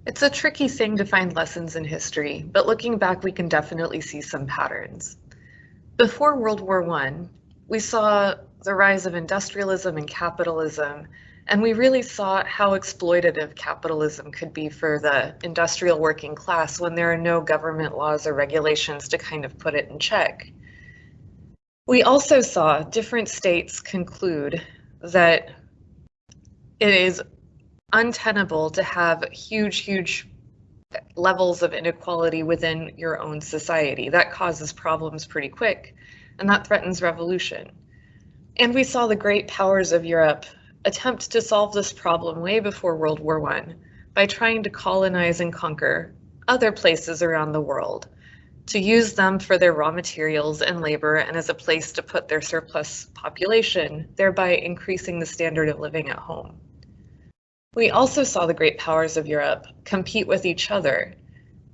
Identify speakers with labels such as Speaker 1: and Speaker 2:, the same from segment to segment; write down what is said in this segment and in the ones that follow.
Speaker 1: It's a tricky thing to find lessons in history, but looking back, we can definitely see some patterns. Before World War I, we saw the rise of industrialism and capitalism, and we really saw how exploitative capitalism could be for the industrial working class when there are no government laws or regulations to kind of put it in check. We also saw different states conclude that it is untenable to have huge levels of inequality within your own society. That causes problems pretty quick, and that threatens revolution. And we saw the great powers of Europe attempt to solve this problem way before World War I by trying to colonize and conquer other places around the world, to use them for their raw materials and labor and as a place to put their surplus population, thereby increasing the standard of living at home. We also saw the great powers of Europe compete with each other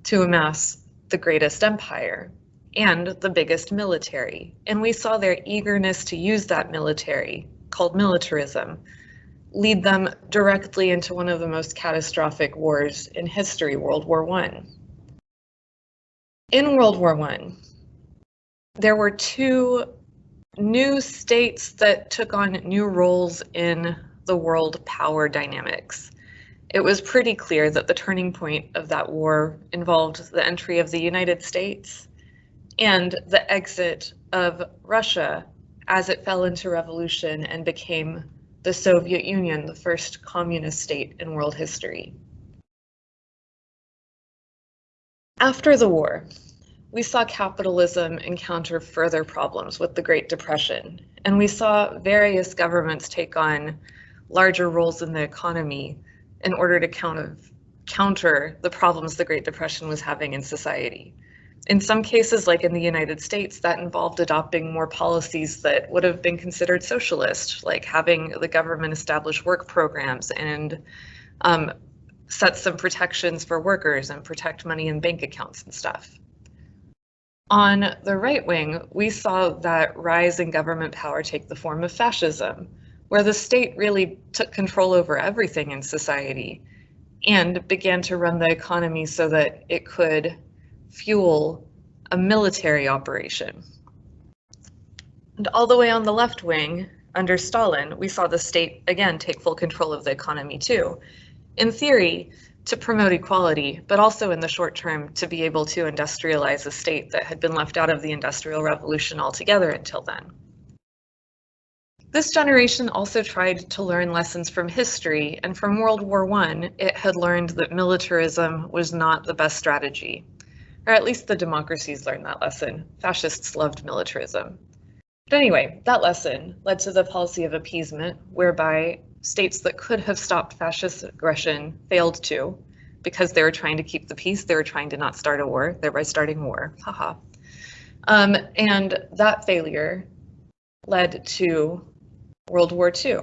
Speaker 1: to amass the greatest empire and the biggest military. And we saw their eagerness to use that military, called militarism, lead them directly into one of the most catastrophic wars in history, World War I. In World War I, there were two new states that took on new roles in the world power dynamics. It was pretty clear that the turning point of that war involved the entry of the United States and the exit of Russia as it fell into revolution and became the Soviet Union, the first communist state in world history. After the war, we saw capitalism encounter further problems with the Great Depression, and we saw various governments take on larger roles in the economy in order to counter the problems the Great Depression was having in society. In some cases, like in the United States, that involved adopting more policies that would have been considered socialist, like having the government establish work programs and set some protections for workers and protect money in bank accounts and stuff. On the right wing, we saw that rise in government power take the form of fascism, where the state really took control over everything in society and began to run the economy so that it could fuel a military operation. And all the way on the left wing, under Stalin, we saw the state again take full control of the economy too. In theory, to promote equality, but also in the short term to be able to industrialize a state that had been left out of the Industrial Revolution altogether until then. This generation also tried to learn lessons from history, and from World War I, it had learned that militarism was not the best strategy. Or at least the democracies learned that lesson. Fascists loved militarism. But anyway, that lesson led to the policy of appeasement, whereby states that could have stopped fascist aggression failed to, because they were trying to keep the peace, they were trying to not start a war, thereby starting war, haha. And that failure led to World War II.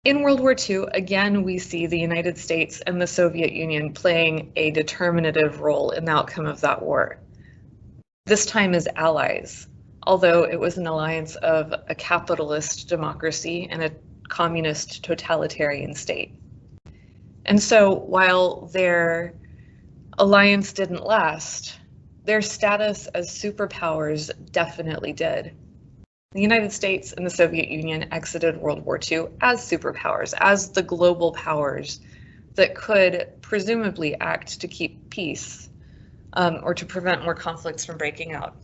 Speaker 1: In World War II, again, we see the United States and the Soviet Union playing a determinative role in the outcome of that war. This time as allies, although it was an alliance of a capitalist democracy and a communist totalitarian state. And so while their alliance didn't last, their status as superpowers definitely did. The United States and the Soviet Union exited World War II as superpowers, as the global powers that could presumably act to keep peace or to prevent more conflicts from breaking out.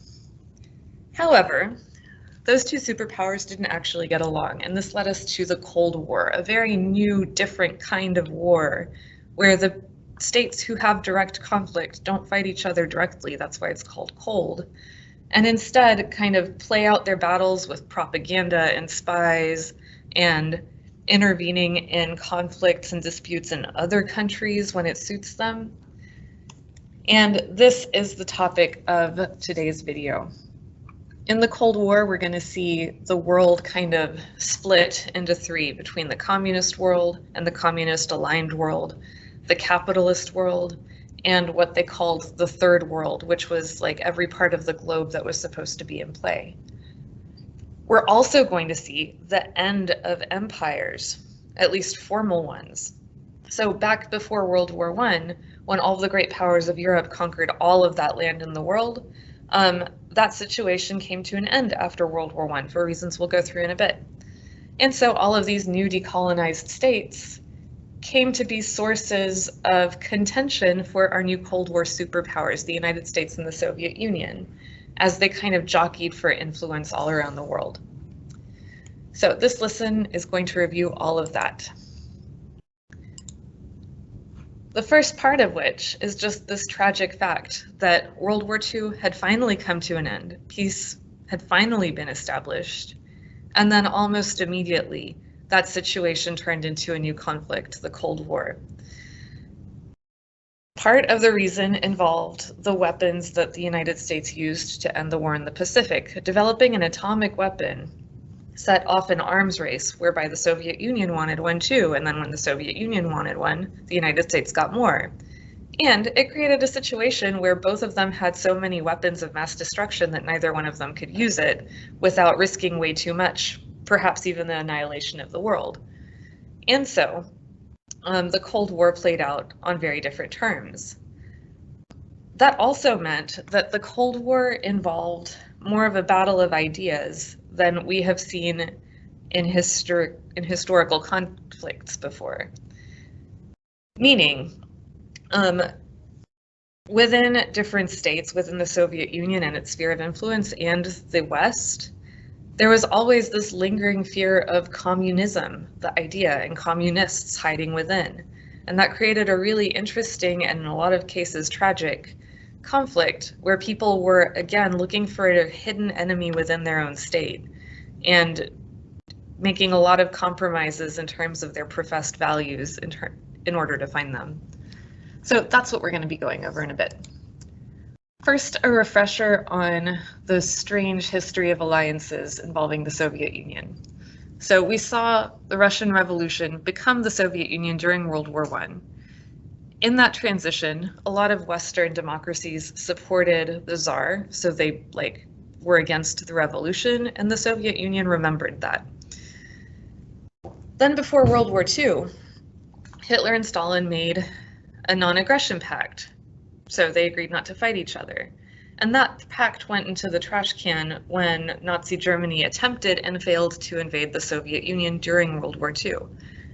Speaker 1: However, those two superpowers didn't actually get along, and this led us to the Cold War, a very new, different kind of war where the states who have direct conflict don't fight each other directly. That's why it's called cold. And instead kind of play out their battles with propaganda and spies and intervening in conflicts and disputes in other countries when it suits them. And this is the topic of today's video. In the Cold War, we're going to see the world kind of split into three between the communist world and the communist aligned world, the capitalist world, and what they called the third world, which was like every part of the globe that was supposed to be in play. We're also going to see the end of empires, at least formal ones. So back before World War I, when all the great powers of Europe conquered all of that land in the world, that situation came to an end after World War I for reasons we'll go through in a bit. And so all of these new decolonized states came to be sources of contention for our new Cold War superpowers, the United States and the Soviet Union, as they kind of jockeyed for influence all around the world. So this lesson is going to review all of that. The first part of which is just this tragic fact that World War II had finally come to an end, peace had finally been established, and then almost immediately that situation turned into a new conflict, the Cold War. Part of the reason involved the weapons that the United States used to end the war in the Pacific. Developing an atomic weapon set off an arms race whereby the Soviet Union wanted one too, and then when the Soviet Union wanted one, the United States got more. And it created a situation where both of them had so many weapons of mass destruction that neither one of them could use it without risking way too much, perhaps even the annihilation of the world. And so the Cold War played out on very different terms. That also meant that the Cold War involved more of a battle of ideas than we have seen in historical conflicts before. Meaning, within different states, within the Soviet Union and its sphere of influence and the West, there was always this lingering fear of communism, the idea, and communists hiding within. And that created a really interesting and in a lot of cases tragic conflict where people were, again, looking for a hidden enemy within their own state and making a lot of compromises in terms of their professed values in order to find them. So that's what we're going to be going over in a bit. First, a refresher on the strange history of alliances involving the Soviet Union. So we saw the Russian Revolution become the Soviet Union during World War I. In that transition, a lot of Western democracies supported the Tsar, so they were against the revolution, and the Soviet Union remembered that. Then before World War II, Hitler and Stalin made a non-aggression pact, so they agreed not to fight each other. And that pact went into the trash can when Nazi Germany attempted and failed to invade the Soviet Union during World War II.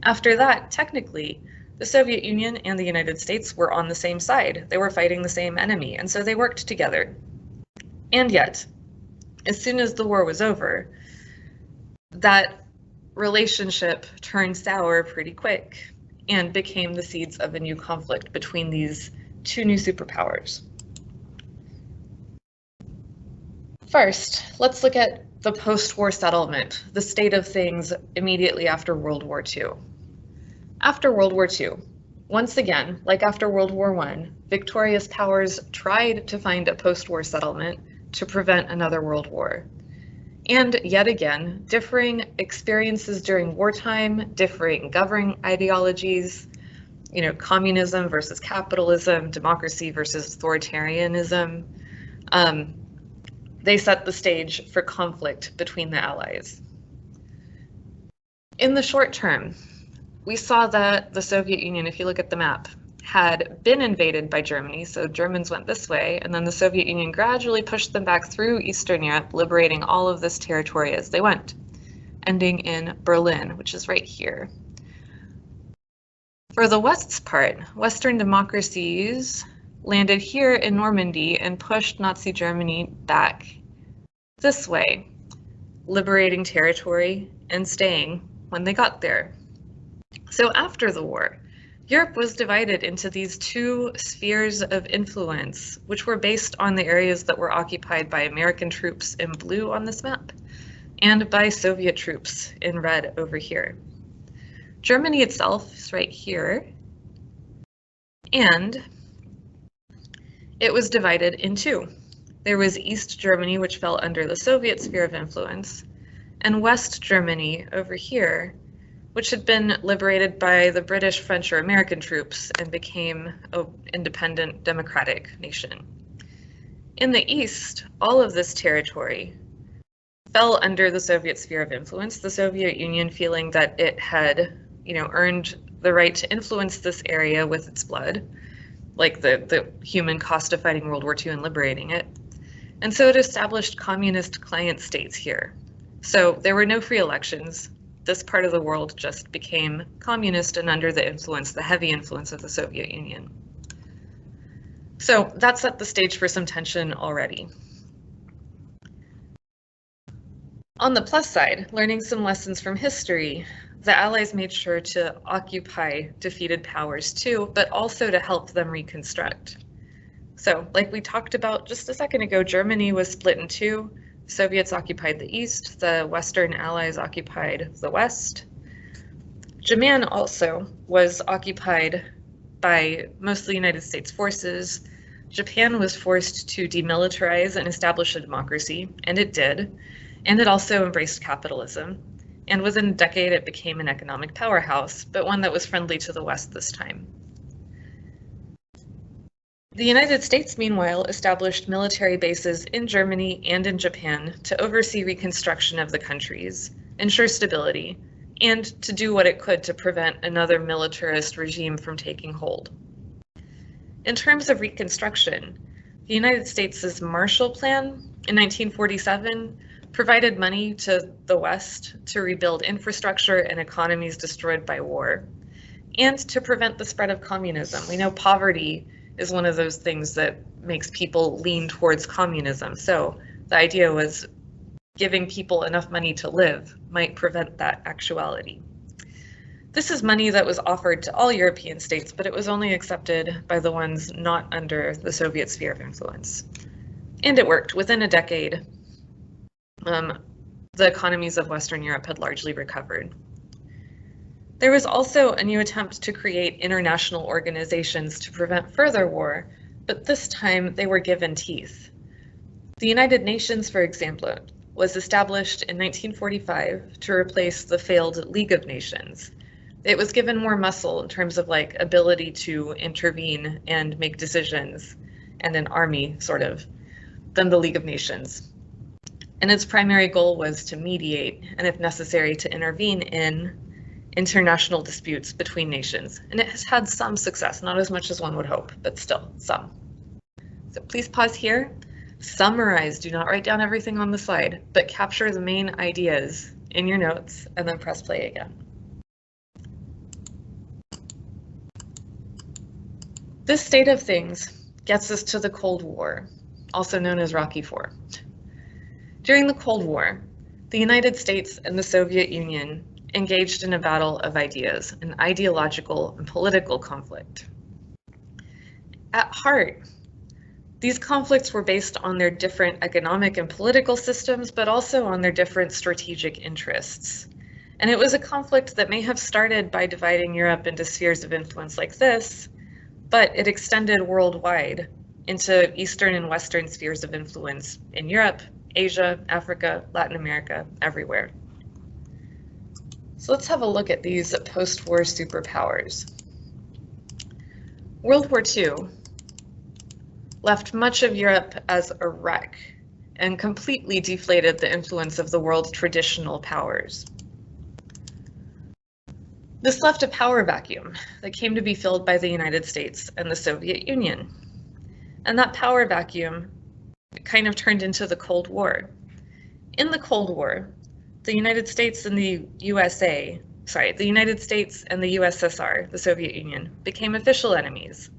Speaker 1: After that, technically, the Soviet Union and the United States were on the same side. They were fighting the same enemy, and so they worked together. And yet, as soon as the war was over, that relationship turned sour pretty quick and became the seeds of a new conflict between these two new superpowers. First, let's look at the post-war settlement, the state of things immediately after World War II. After World War II, once again, like after World War I, victorious powers tried to find a post-war settlement to prevent another world war. And yet again, differing experiences during wartime, differing governing ideologies, communism versus capitalism, democracy versus authoritarianism, they set the stage for conflict between the Allies. In the short term, we saw that the Soviet Union, if you look at the map, had been invaded by Germany, so Germans went this way, and then the Soviet Union gradually pushed them back through Eastern Europe, liberating all of this territory as they went, ending in Berlin, which is right here. For the West's part, Western democracies landed here in Normandy and pushed Nazi Germany back this way, liberating territory and staying when they got there. So after the war, Europe was divided into these two spheres of influence, which were based on the areas that were occupied by American troops in blue on this map, and by Soviet troops in red over here. Germany itself is right here, and it was divided in two. There was East Germany, which fell under the Soviet sphere of influence, and West Germany over here, which had been liberated by the British, French, or American troops and became an independent democratic nation. In the East, all of this territory fell under the Soviet sphere of influence, the Soviet Union feeling that it had earned the right to influence this area with its blood, like the human cost of fighting World War II and liberating it. And so it established communist client states here. So there were no free elections. This part of the world just became communist and under the influence, the heavy influence of the Soviet Union. So that set the stage for some tension already. On the plus side, learning some lessons from history, the Allies made sure to occupy defeated powers too, but also to help them reconstruct. So, like we talked about just a second ago, Germany was split in two. Soviets occupied the east, the Western Allies occupied the west. Japan also was occupied by mostly United States forces. Japan was forced to demilitarize and establish a democracy, and it did. And it also embraced capitalism. And within a decade, it became an economic powerhouse, but one that was friendly to the West this time. The United States, meanwhile, established military bases in Germany and in Japan to oversee reconstruction of the countries, ensure stability, and to do what it could to prevent another militarist regime from taking hold. In terms of reconstruction, the United States' Marshall Plan in 1947 provided money to the West to rebuild infrastructure and economies destroyed by war, and to prevent the spread of communism. We know poverty is one of those things that makes people lean towards communism. So the idea was giving people enough money to live might prevent that actuality. This is money that was offered to all European states, but it was only accepted by the ones not under the Soviet sphere of influence. And it worked. Within a decade, the economies of Western Europe had largely recovered. There was also a new attempt to create international organizations to prevent further war, but this time they were given teeth. The United Nations, for example, was established in 1945 to replace the failed League of Nations. It was given more muscle in terms of like ability to intervene and make decisions, and an army sort of, than the League of Nations. And its primary goal was to mediate, and if necessary, to intervene in international disputes between nations. And it has had some success, not as much as one would hope, but still some. So please pause here, summarize, do not write down everything on the slide, but capture the main ideas in your notes and then press play again. This state of things gets us to the Cold War, also known as Rocky IV. During the Cold War, the United States and the Soviet Union engaged in a battle of ideas, an ideological and political conflict. At heart, these conflicts were based on their different economic and political systems, but also on their different strategic interests. And it was a conflict that may have started by dividing Europe into spheres of influence like this, but it extended worldwide into Eastern and Western spheres of influence in Europe, Asia, Africa, Latin America, everywhere. So let's have a look at these post-war superpowers. World War II left much of Europe as a wreck and completely deflated the influence of the world's traditional powers. This left a power vacuum that came to be filled by the United States and the Soviet Union. And that power vacuum kind of turned into the Cold War. In the Cold War, the United States and the United States and the USSR, the Soviet Union, became official enemies.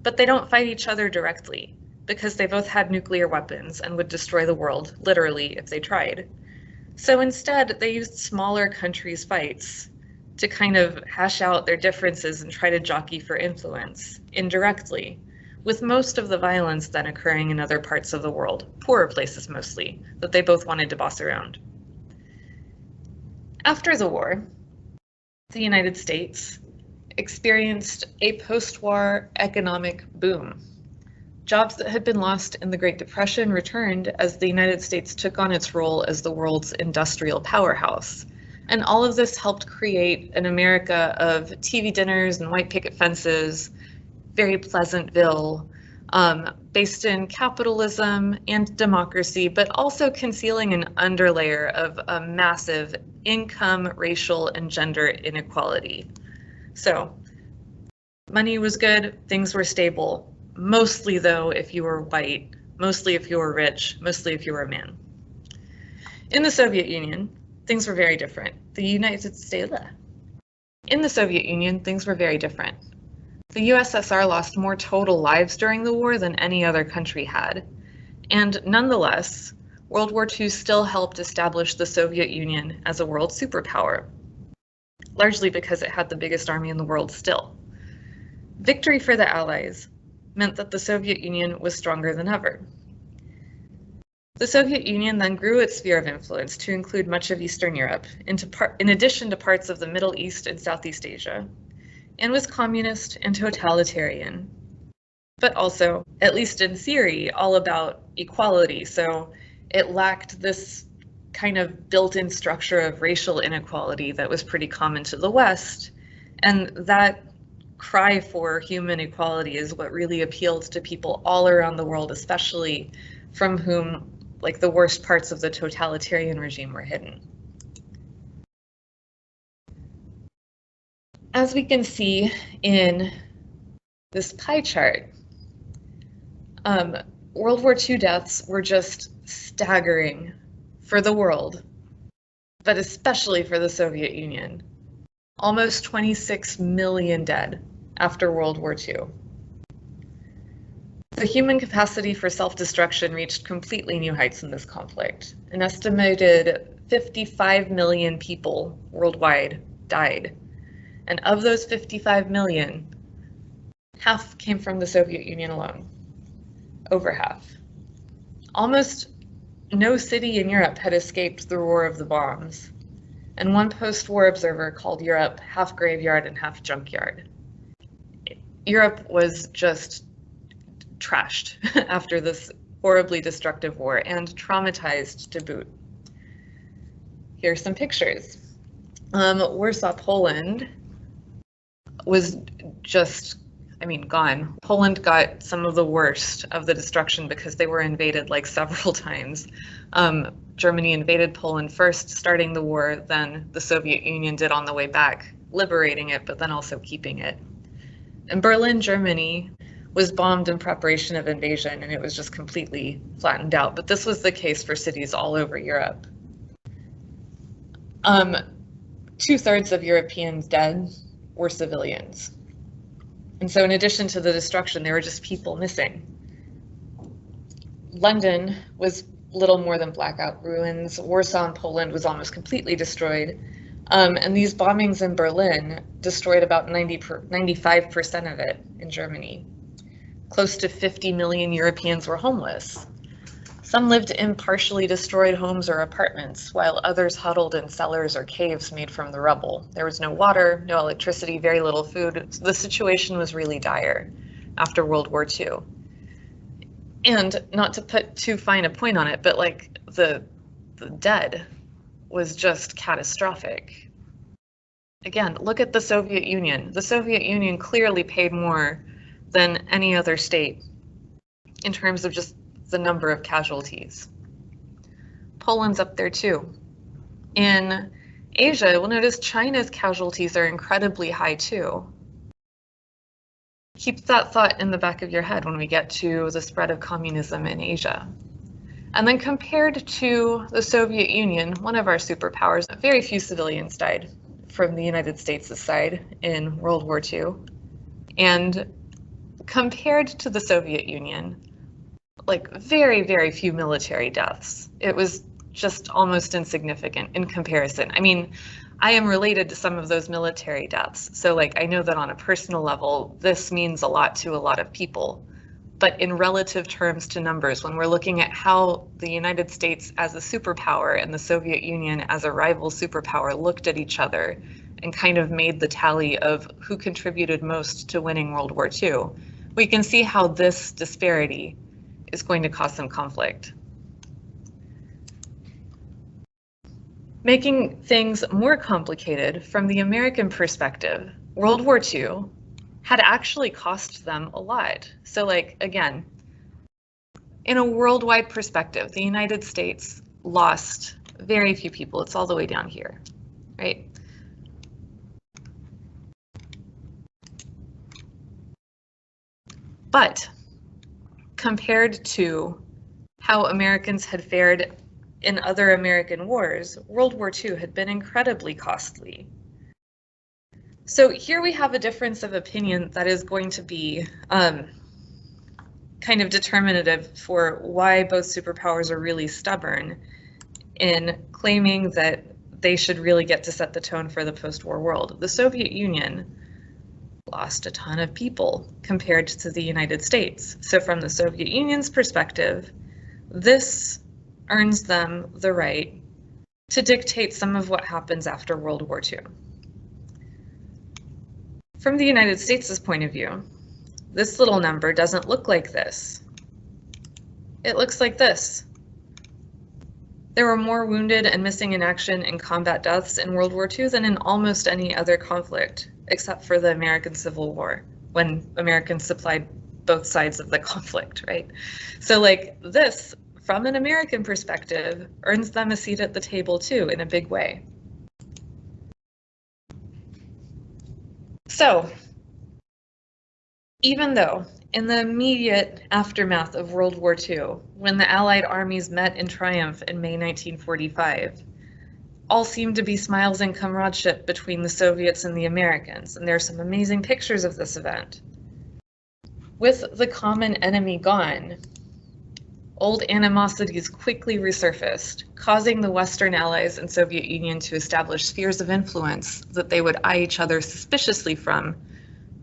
Speaker 1: But they don't fight each other directly because they both had nuclear weapons and would destroy the world, literally, if they tried. So instead, they used smaller countries' fights to kind of hash out their differences and try to jockey for influence indirectly, with most of the violence then occurring in other parts of the world, poorer places mostly, that they both wanted to boss around. After the war, the United States experienced a post-war economic boom. Jobs that had been lost in the Great Depression returned as the United States took on its role as the world's industrial powerhouse. And all of this helped create an America of TV dinners and white picket fences, very Pleasantville, based in capitalism and democracy, but also concealing an underlayer of a massive income, racial, and gender inequality. So money was good, things were stable, mostly though if you were white, mostly if you were rich, mostly if you were a man. In the Soviet Union, things were very different. In the Soviet Union, things were very different. The USSR lost more total lives during the war than any other country had. And nonetheless, World War II still helped establish the Soviet Union as a world superpower, largely because it had the biggest army in the world still. Victory for the Allies meant that the Soviet Union was stronger than ever. The Soviet Union then grew its sphere of influence to include much of Eastern Europe, in addition to parts of the Middle East and Southeast Asia, and was communist and totalitarian, but also, at least in theory, all about equality. So it lacked this kind of built-in structure of racial inequality that was pretty common to the West. And that cry for human equality is what really appealed to people all around the world, especially from whom like the worst parts of the totalitarian regime were hidden. As we can see in this pie chart, World War II deaths were just staggering for the world, but especially for the Soviet Union. Almost 26 million dead after World War II. The human capacity for self-destruction reached completely new heights in this conflict. An estimated 55 million people worldwide died. And of those 55 million, half came from the Soviet Union alone. Over half. Almost no city in Europe had escaped the roar of the bombs. And one post-war observer called Europe half graveyard and half junkyard. Europe was just trashed after this horribly destructive war and traumatized to boot. Here are some pictures. Warsaw, Poland was just, gone. Poland got some of the worst of the destruction because they were invaded like several times. Germany invaded Poland first, starting the war, then the Soviet Union did on the way back, liberating it, but then also keeping it. In Berlin, Germany was bombed in preparation of invasion, and it was just completely flattened out. But this was the case for cities all over Europe. 2/3 of Europeans dead were civilians. And so in addition to the destruction, there were just people missing. London was little more than blackout ruins. Warsaw in Poland was almost completely destroyed. And these bombings in Berlin destroyed about 95% of it in Germany. Close to 50 million Europeans were homeless. Some lived in partially destroyed homes or apartments, while others huddled in cellars or caves made from the rubble. There was no water, no electricity, very little food. The situation was really dire after World War II. And not to put too fine a point on it, but like the dead was just catastrophic. Again, look at the Soviet Union. The Soviet Union clearly paid more than any other state in terms of just the number of casualties. Poland's up there too. In Asia, we'll notice China's casualties are incredibly high too. Keep that thought in the back of your head when we get to the spread of communism in Asia. And then compared to the Soviet Union, one of our superpowers, very few civilians died from the United States' side in World War II. And compared to the Soviet Union, like very, very few military deaths. It was just almost insignificant in comparison. I am related to some of those military deaths. So I know that on a personal level, this means a lot to a lot of people. But in relative terms to numbers, when we're looking at how the United States as a superpower and the Soviet Union as a rival superpower looked at each other and kind of made the tally of who contributed most to winning World War II, we can see how this disparity is going to cause some conflict. Making things more complicated from the American perspective, World War II had actually cost them a lot. So again, in a worldwide perspective, the United States lost very few people. It's all the way down here, right? But compared to how Americans had fared in other American wars, World War II had been incredibly costly. So here we have a difference of opinion that is going to be kind of determinative for why both superpowers are really stubborn in claiming that they should really get to set the tone for the post-war world. The Soviet Union lost a ton of people compared to the United States. So from the Soviet Union's perspective, this earns them the right to dictate some of what happens after World War II. From the United States' point of view, this little number doesn't look like this. It looks like this. There were more wounded and missing in action and combat deaths in World War II than in almost any other conflict, except for the American Civil War, when Americans supplied both sides of the conflict, right? So like this, from an American perspective, earns them a seat at the table too, in a big way. So, even though in the immediate aftermath of World War II, when the Allied armies met in triumph in May 1945, all seemed to be smiles and comradeship between the Soviets and the Americans, and there are some amazing pictures of this event. With the common enemy gone, old animosities quickly resurfaced, causing the Western Allies and Soviet Union to establish spheres of influence that they would eye each other suspiciously from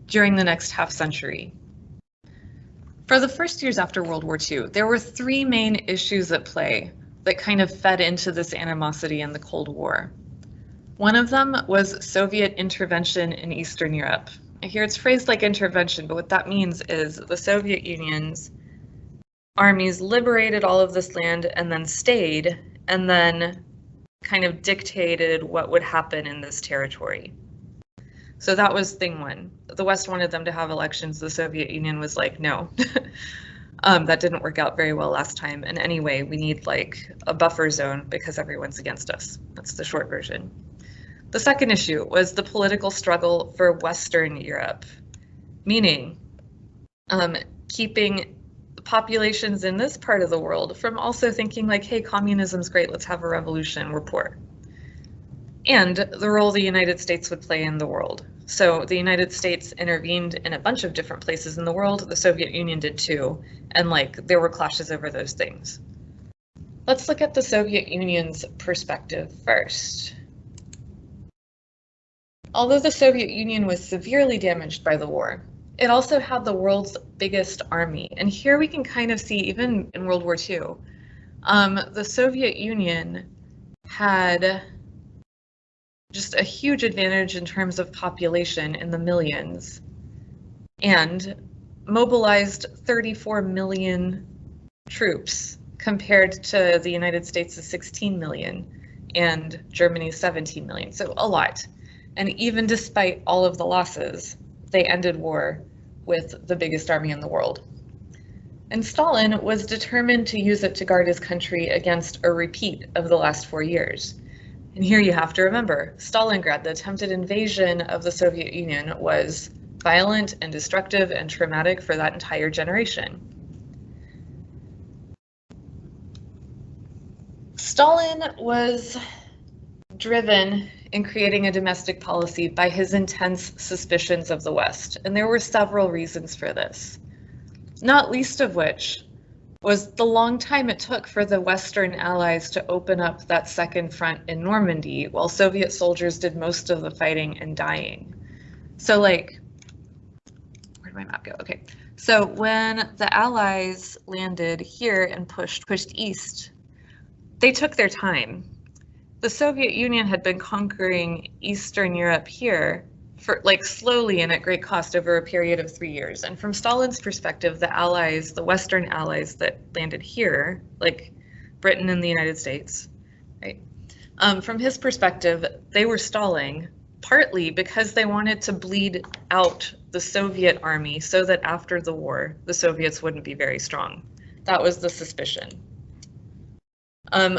Speaker 1: during the next half century. For the first years after World War II, there were three main issues at play that kind of fed into this animosity in the Cold War. One of them was Soviet intervention in Eastern Europe. Here it's phrased like intervention, but what that means is the Soviet Union's armies liberated all of this land and then stayed, and then kind of dictated what would happen in this territory. So that was thing one. The West wanted them to have elections. The Soviet Union was like, no. That didn't work out very well last time. And anyway, we need like a buffer zone because everyone's against us. That's the short version. The second issue was the political struggle for Western Europe, meaning keeping populations in this part of the world from also thinking like, hey, communism's great, let's have a revolution, we're poor. And the role the United States would play in the world. So the United States intervened in a bunch of different places in the world. The Soviet Union did too. And like there were clashes over those things. Let's look at the Soviet Union's perspective first. Although the Soviet Union was severely damaged by the war, it also had the world's biggest army. And here we can kind of see, even in World War II, the Soviet Union had just a huge advantage in terms of population in the millions, and mobilized 34 million troops compared to the United States' 16 million and Germany's 17 million, so a lot. And even despite all of the losses, they ended war with the biggest army in the world. And Stalin was determined to use it to guard his country against a repeat of the last 4 years. And here you have to remember, Stalingrad, the attempted invasion of the Soviet Union, was violent and destructive and traumatic for that entire generation. Stalin was driven in creating a domestic policy by his intense suspicions of the West, and there were several reasons for this, not least of which was the long time it took for the Western Allies to open up that second front in Normandy while Soviet soldiers did most of the fighting and dying. So like, where'd my map go? Okay, so when the Allies landed here and pushed east, they took their time. The Soviet Union had been conquering Eastern Europe here for like slowly and at great cost over a period of 3 years. And from Stalin's perspective, the Allies, the Western Allies that landed here, like Britain and the United States, right? From his perspective, they were stalling partly because they wanted to bleed out the Soviet army so that after the war, the Soviets wouldn't be very strong. That was the suspicion.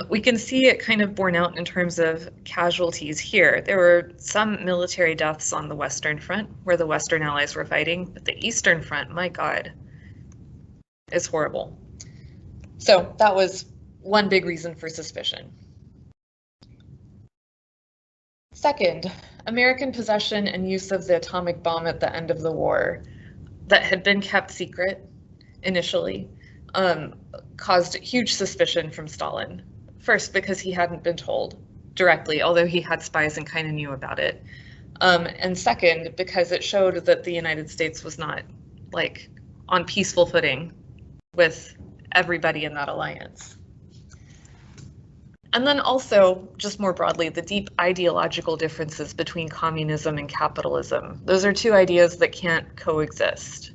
Speaker 1: We can see it kind of borne out in terms of casualties here. There were some military deaths on the Western Front where the Western Allies were fighting, but the Eastern Front, my God, is horrible. So that was one big reason for suspicion. Second, American possession and use of the atomic bomb at the end of the war that had been kept secret initially caused huge suspicion from Stalin. First, because he hadn't been told directly, although he had spies and kind of knew about it. And second, because it showed that the United States was not like on peaceful footing with everybody in that alliance. And then also, just more broadly, the deep ideological differences between communism and capitalism. Those are two ideas that can't coexist.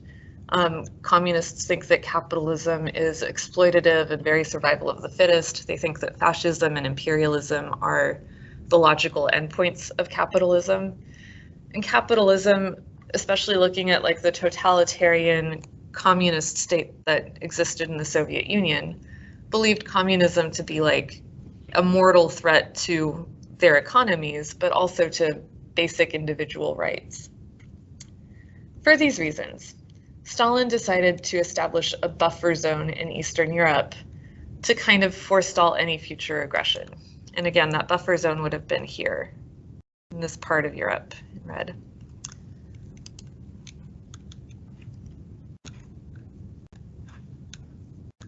Speaker 1: Communists think that capitalism is exploitative and very survival of the fittest. They think that fascism and imperialism are the logical endpoints of capitalism. And capitalism, especially looking at like the totalitarian communist state that existed in the Soviet Union, believed communism to be like a mortal threat to their economies, but also to basic individual rights. For these reasons, Stalin decided to establish a buffer zone in Eastern Europe to kind of forestall any future aggression. And again, that buffer zone would have been here, in this part of Europe, in red.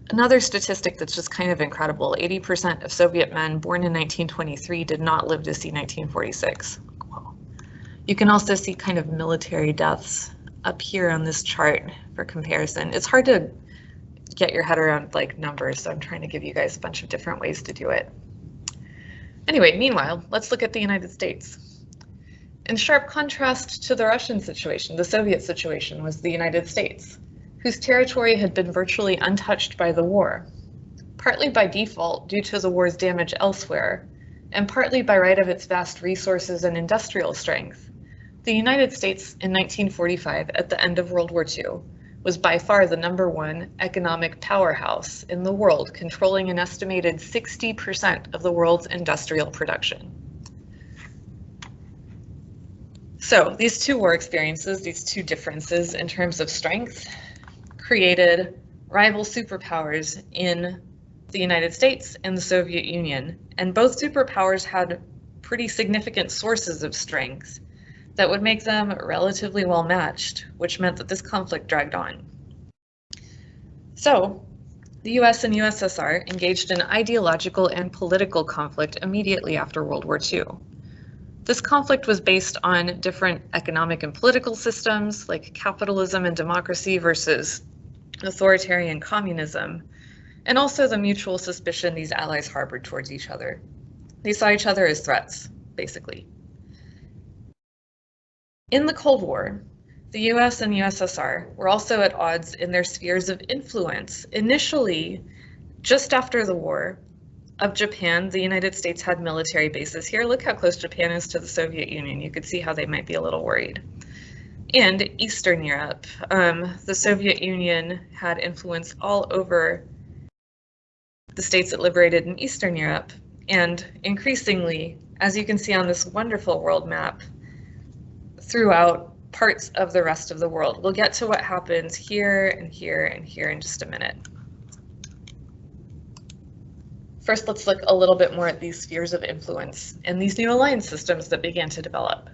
Speaker 1: Another statistic that's just kind of incredible, 80% of Soviet men born in 1923 did not live to see 1946. Wow. You can also see kind of military deaths up here on this chart for comparison. It's hard to get your head around like numbers, so I'm trying to give you guys a bunch of different ways to do it. Anyway, meanwhile, let's look at the United States. In sharp contrast to the Russian situation, the Soviet situation was the United States, whose territory had been virtually untouched by the war, partly by default due to the war's damage elsewhere, and partly by right of its vast resources and industrial strength. The United States in 1945, at the end of World War II, was by far the #1 economic powerhouse in the world, controlling an estimated 60% of the world's industrial production. So these two war experiences, these two differences in terms of strength, created rival superpowers in the United States and the Soviet Union, and both superpowers had pretty significant sources of strength that would make them relatively well matched, which meant that this conflict dragged on. So, the US and USSR engaged in ideological and political conflict immediately after World War II. This conflict was based on different economic and political systems, like capitalism and democracy versus authoritarian communism, and also the mutual suspicion these allies harbored towards each other. They saw each other as threats, basically. In the Cold War, the US and USSR were also at odds in their spheres of influence. Initially, just after the war, of Japan, the United States had military bases here. Look how close Japan is to the Soviet Union. You could see how they might be a little worried. And Eastern Europe, the Soviet Union had influence all over the states it liberated in Eastern Europe. And increasingly, as you can see on this wonderful world map, throughout parts of the rest of the world. We'll get to what happens here and here and here in just a minute. First, let's look a little bit more at these spheres of influence and these new alliance systems that began to develop.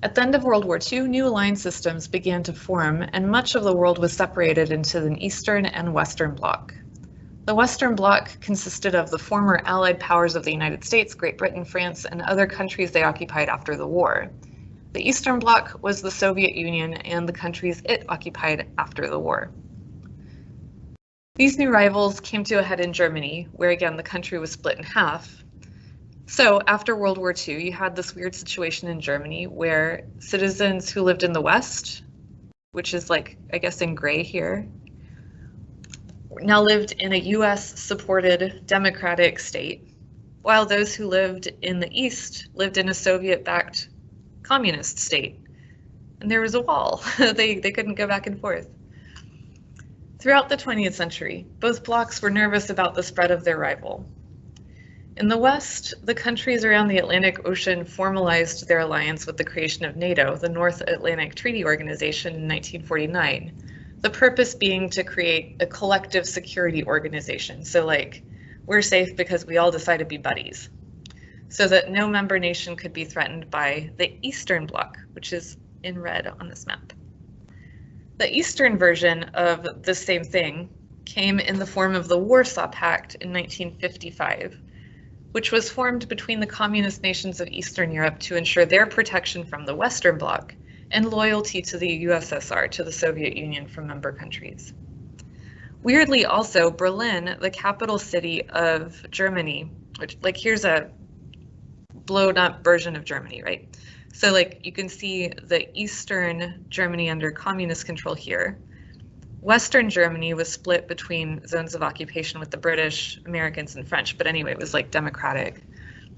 Speaker 1: At the end of World War II, new alliance systems began to form, and much of the world was separated into an Eastern and Western bloc. The Western bloc consisted of the former Allied powers of the United States, Great Britain, France, and other countries they occupied after the war. The Eastern Bloc was the Soviet Union and the countries it occupied after the war. These new rivals came to a head in Germany, where again the country was split in half. So after World War II, you had this weird situation in Germany where citizens who lived in the West, which is like, I guess in gray here, now lived in a US-supported democratic state, while those who lived in the East lived in a Soviet-backed communist state. And there was a wall. They couldn't go back and forth. Throughout the 20th century, both blocs were nervous about the spread of their rival. In the West, the countries around the Atlantic Ocean formalized their alliance with the creation of NATO, the North Atlantic Treaty Organization, in 1949, The purpose being to create a collective security organization. So like, we're safe because we all decide to be buddies, so that no member nation could be threatened by the Eastern Bloc, which is in red on this map. The Eastern version of the same thing came in the form of the Warsaw Pact in 1955, which was formed between the communist nations of Eastern Europe to ensure their protection from the Western Bloc and loyalty to the USSR, to the Soviet Union, from member countries. Weirdly also, Berlin, the capital city of Germany, which, like, here's a blown up version of Germany, right? So like, you can see the Eastern Germany under communist control here. Western Germany was split between zones of occupation with the British, Americans, and French, but anyway, it was like democratic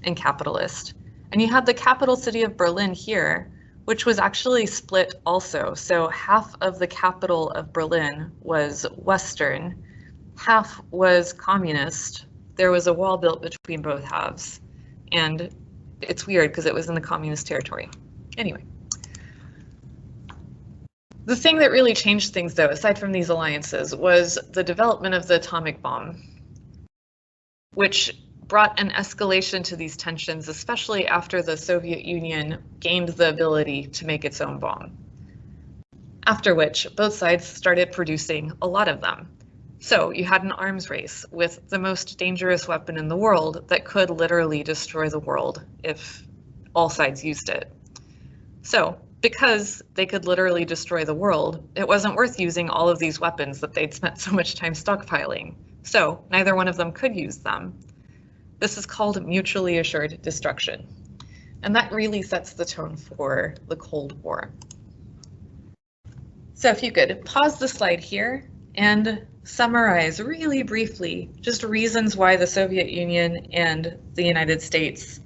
Speaker 1: and capitalist. And you had the capital city of Berlin here, which was actually split also. So half of the capital of Berlin was Western, half was communist. There was a wall built between both halves. And it's weird because it was in the communist territory. Anyway. The thing that really changed things, though, aside from these alliances, was the development of the atomic bomb, which brought an escalation to these tensions, especially after the Soviet Union gained the ability to make its own bomb. After which, both sides started producing a lot of them. So you had an arms race with the most dangerous weapon in the world that could literally destroy the world if all sides used it. So, because they could literally destroy the world, it wasn't worth using all of these weapons that they'd spent so much time stockpiling. So neither one of them could use them. This is called mutually assured destruction. And that really sets the tone for the Cold War. So if you could pause the slide here and summarize really briefly just reasons why the Soviet Union and the United States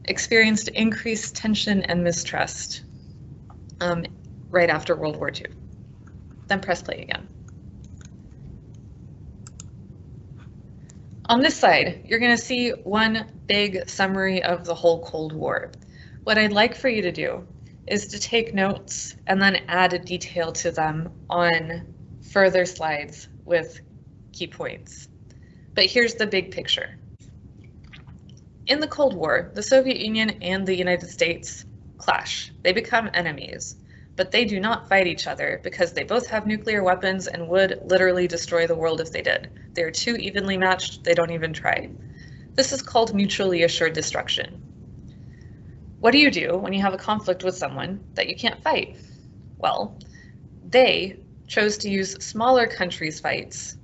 Speaker 1: experienced increased tension and mistrust right after World War II. Then press play again. On this side, you're going to see one big summary of the whole Cold War. What I'd like for you to do is to take notes and then add a detail to them on further slides with key points. But here's the big picture. In the Cold War, the Soviet Union and the United States clash. They become enemies, but they do not fight each other because they both have nuclear weapons and would literally destroy the world if they did. They're too evenly matched, they don't even try. This is called mutually assured destruction. What do you do when you have a conflict with someone that you can't fight? Well, they chose to use smaller countries' fights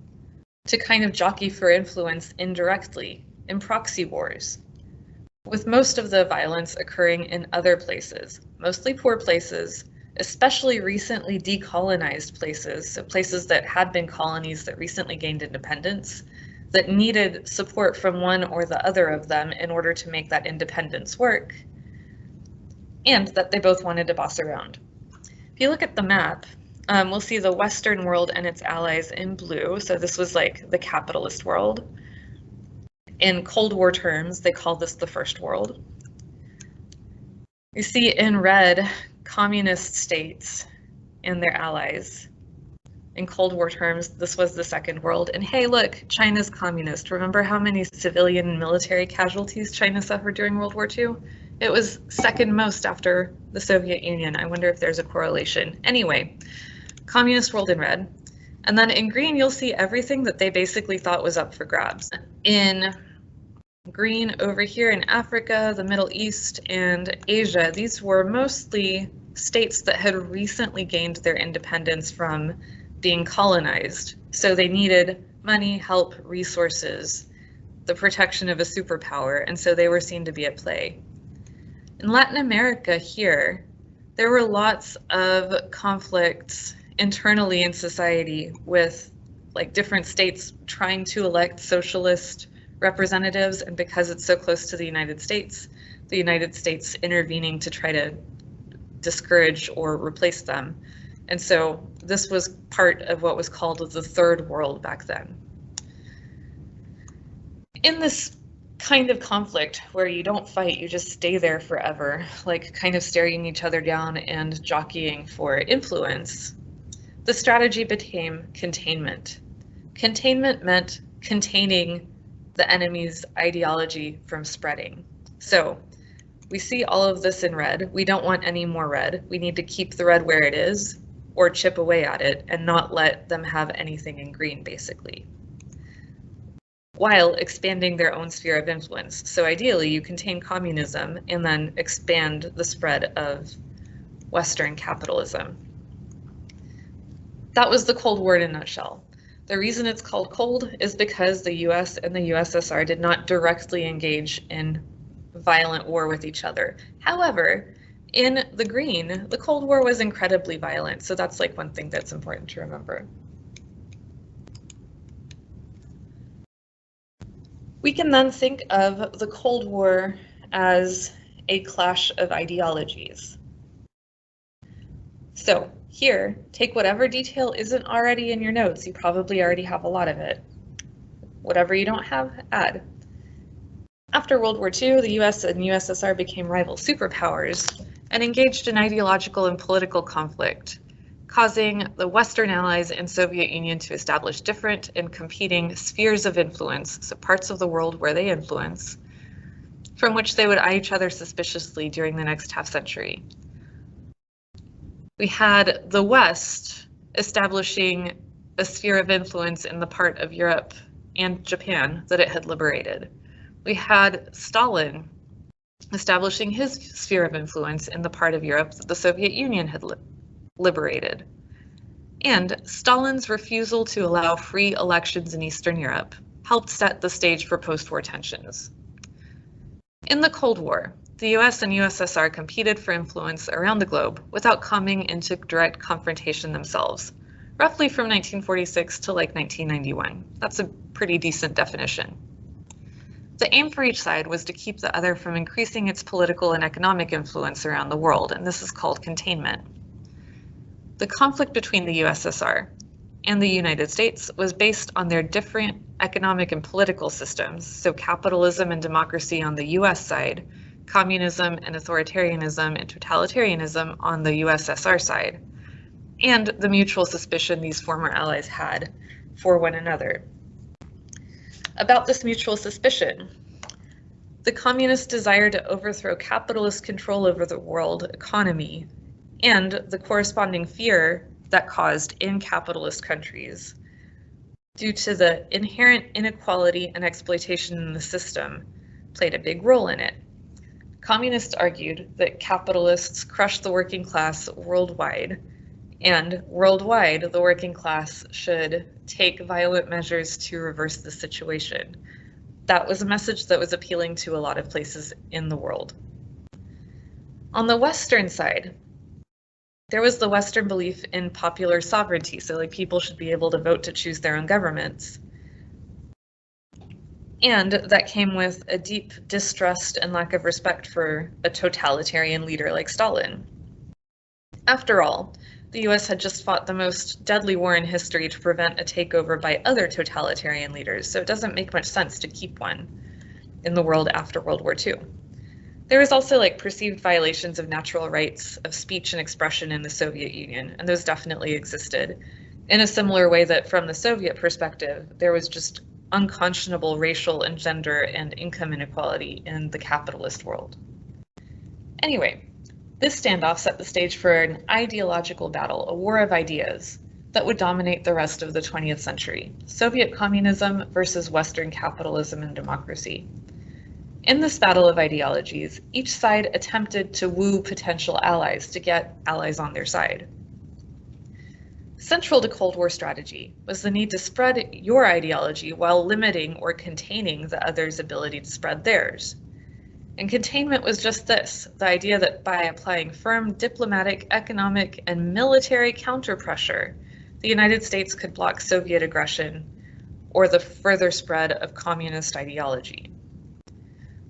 Speaker 1: to kind of jockey for influence indirectly in proxy wars, with most of the violence occurring in other places, mostly poor places, especially recently decolonized places, so places that had been colonies that recently gained independence, that needed support from one or the other of them in order to make that independence work, and that they both wanted to boss around. If you look at the map, we'll see the Western world and its allies in blue, so this was like the capitalist world. In Cold War terms, they call this the First World. You see in red, communist states and their allies. In Cold War terms, this was the Second World. And hey, look, China's communist. Remember how many civilian and military casualties China suffered during World War II? It was second most after the Soviet Union. I wonder if there's a correlation. Anyway, communist world in red. And then in green, you'll see everything that they basically thought was up for grabs. In green over here in Africa, the Middle East, and Asia, these were mostly states that had recently gained their independence from being colonized. So they needed money, help, resources, the protection of a superpower, and so they were seen to be at play. In Latin America here, there were lots of conflicts internally in society with like different states trying to elect socialist representatives, and because it's so close to the United States intervening to try to discourage or replace them. And so this was part of what was called the Third World back then. In this kind of conflict where you don't fight, you just stay there forever, like kind of staring each other down and jockeying for influence, the strategy became containment. Containment meant containing the enemy's ideology from spreading. So we see all of this in red. We don't want any more red. We need to keep the red where it is or chip away at it and not let them have anything in green, basically, while expanding their own sphere of influence. So ideally, you contain communism and then expand the spread of Western capitalism. That was the Cold War in a nutshell. The reason it's called cold is because the US and the USSR did not directly engage in violent war with each other. However, in the green, the Cold War was incredibly violent, so that's like one thing that's important to remember. We can then think of the Cold War as a clash of ideologies. So here, take whatever detail isn't already in your notes. You probably already have a lot of it. Whatever you don't have, add. After World War II, the US and USSR became rival superpowers and engaged in ideological and political conflict, causing the Western allies and Soviet Union to establish different and competing spheres of influence, so parts of the world where they influence, from which they would eye each other suspiciously during the next half century. We had the West establishing a sphere of influence in the part of Europe and Japan that it had liberated. We had Stalin establishing his sphere of influence in the part of Europe that the Soviet Union had liberated. And Stalin's refusal to allow free elections in Eastern Europe helped set the stage for post-war tensions. In the Cold War, the US and USSR competed for influence around the globe without coming into direct confrontation themselves, roughly from 1946 to like 1991. That's a pretty decent definition. The aim for each side was to keep the other from increasing its political and economic influence around the world, and this is called containment. The conflict between the USSR and the United States was based on their different economic and political systems, so capitalism and democracy on the US side, communism and authoritarianism and totalitarianism on the USSR side, and the mutual suspicion these former allies had for one another. About this mutual suspicion, the communist desire to overthrow capitalist control over the world economy and the corresponding fear that caused in capitalist countries due to the inherent inequality and exploitation in the system played a big role in it. Communists argued that capitalists crushed the working class worldwide, and worldwide, the working class should take violent measures to reverse the situation. That was a message that was appealing to a lot of places in the world. On the Western side, there was the Western belief in popular sovereignty, so like people should be able to vote to choose their own governments. And that came with a deep distrust and lack of respect for a totalitarian leader like Stalin. After all, the US had just fought the most deadly war in history to prevent a takeover by other totalitarian leaders, so it doesn't make much sense to keep one in the world after World War II. There was also like perceived violations of natural rights of speech and expression in the Soviet Union, and those definitely existed in a similar way that from the Soviet perspective, there was just unconscionable racial and gender and income inequality in the capitalist world. Anyway, this standoff set the stage for an ideological battle, a war of ideas, that would dominate the rest of the 20th century, Soviet communism versus Western capitalism and democracy. In this battle of ideologies, each side attempted to woo potential allies to get allies on their side. Central to Cold War strategy was the need to spread your ideology while limiting or containing the other's ability to spread theirs. And containment was just this, the idea that by applying firm diplomatic, economic, and military counter-pressure, the United States could block Soviet aggression or the further spread of communist ideology.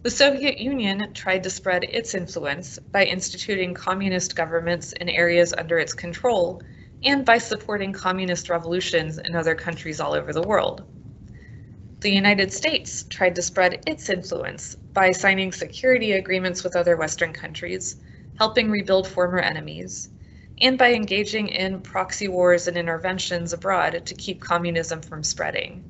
Speaker 1: The Soviet Union tried to spread its influence by instituting communist governments in areas under its control and by supporting communist revolutions in other countries all over the world. The United States tried to spread its influence by signing security agreements with other Western countries, helping rebuild former enemies, and by engaging in proxy wars and interventions abroad to keep communism from spreading,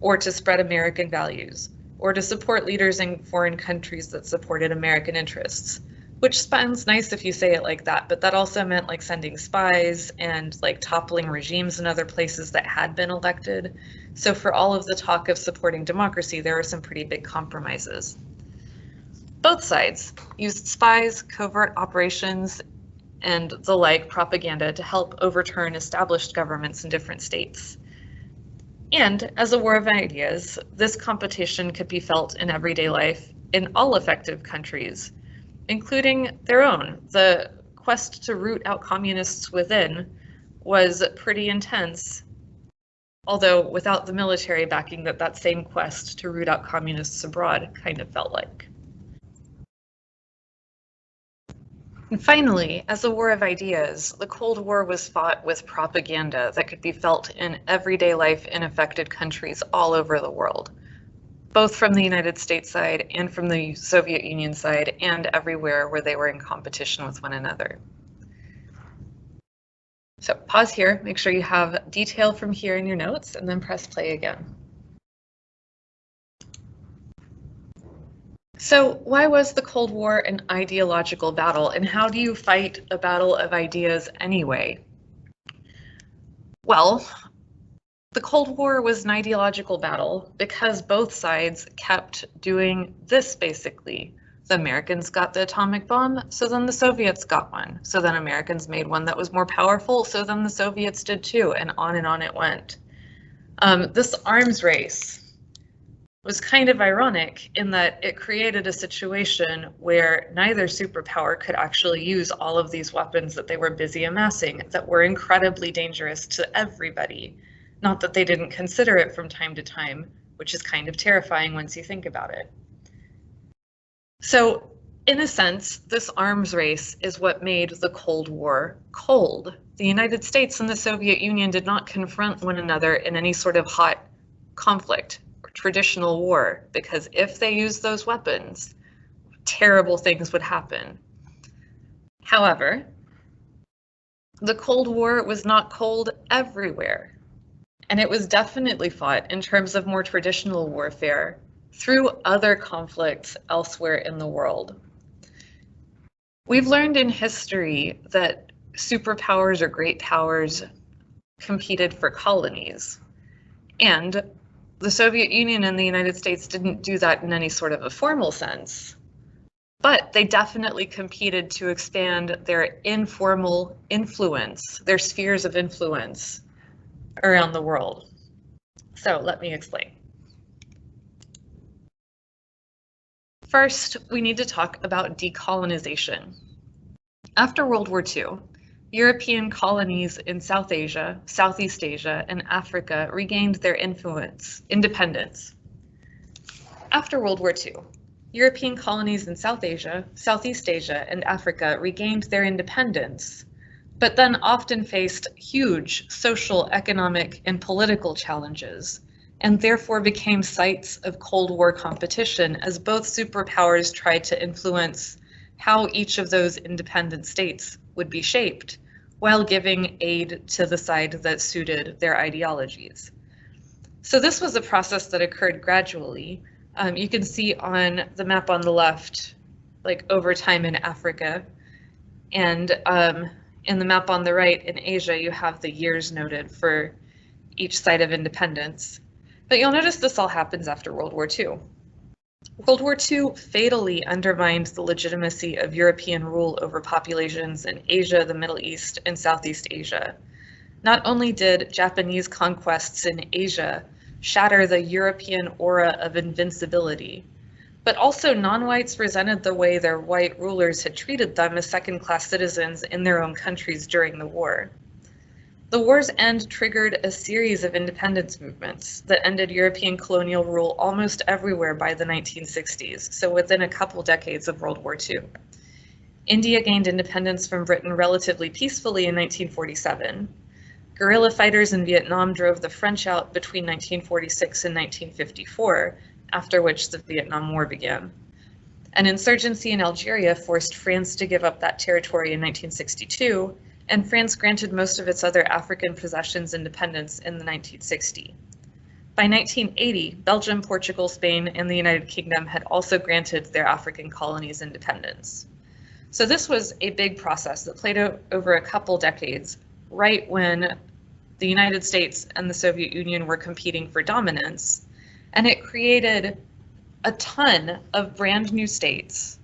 Speaker 1: or to spread American values, or to support leaders in foreign countries that supported American interests. Which sounds nice if you say it like that, but that also meant like sending spies and like toppling regimes in other places that had been elected. So for all of the talk of supporting democracy, there were some pretty big compromises. Both sides used spies, covert operations, and the like propaganda to help overturn established governments in different states. And as a war of ideas, this competition could be felt in everyday life in all effective countries, including their own. The quest to root out communists within was pretty intense, although without the military backing that same quest to root out communists abroad kind of felt like. And finally, as a war of ideas, the Cold War was fought with propaganda that could be felt in everyday life in affected countries all over the world, both from the United States side and from the Soviet Union side, and everywhere where they were in competition with one another. So pause here, make sure you have detail from here in your notes, and then press play again. So why was the Cold War an ideological battle, and how do you fight a battle of ideas anyway? Well, the Cold War was an ideological battle because both sides kept doing this basically. The Americans got the atomic bomb, so then the Soviets got one. So then Americans made one that was more powerful, so then the Soviets did too, and on it went. This arms race was kind of ironic in that it created a situation where neither superpower could actually use all of these weapons that they were busy amassing that were incredibly dangerous to everybody. Not that they didn't consider it from time to time, which is kind of terrifying once you think about it. So in a sense, this arms race is what made the Cold War cold. The United States and the Soviet Union did not confront one another in any sort of hot conflict or traditional war, because if they used those weapons, terrible things would happen. However, the Cold War was not cold everywhere. And it was definitely fought in terms of more traditional warfare through other conflicts elsewhere in the world. We've learned in history that superpowers or great powers competed for colonies. And the Soviet Union and the United States didn't do that in any sort of a formal sense. But they definitely competed to expand their informal influence, their spheres of influence around the world. So let me explain. First, we need to talk about decolonization. After World War II, European colonies in South Asia, Southeast Asia, and Africa regained their independence. After World War II, European colonies in South Asia, Southeast Asia, and Africa regained their independence, but then often faced huge social, economic, and political challenges, and therefore became sites of Cold War competition as both superpowers tried to influence how each of those independent states would be shaped, while giving aid to the side that suited their ideologies. So this was a process that occurred gradually. You can see on the map on the left, like over time in Africa, and in the map on the right in Asia, you have the years noted for each site of independence. But you'll notice this all happens after World War II. World War II fatally undermined the legitimacy of European rule over populations in Asia, the Middle East, and Southeast Asia. Not only did Japanese conquests in Asia shatter the European aura of invincibility, but also non-whites resented the way their white rulers had treated them as second-class citizens in their own countries during the war. The war's end triggered a series of independence movements that ended European colonial rule almost everywhere by the 1960s, so within a couple decades of World War II. India gained independence from Britain relatively peacefully in 1947. Guerrilla fighters in Vietnam drove the French out between 1946 and 1954, after which the Vietnam War began. An insurgency in Algeria forced France to give up that territory in 1962, and France granted most of its other African possessions independence in the 1960s. By 1980, Belgium, Portugal, Spain, and the United Kingdom had also granted their African colonies independence. So this was a big process that played out over a couple decades, right when the United States and the Soviet Union were competing for dominance, and it created a ton of brand new states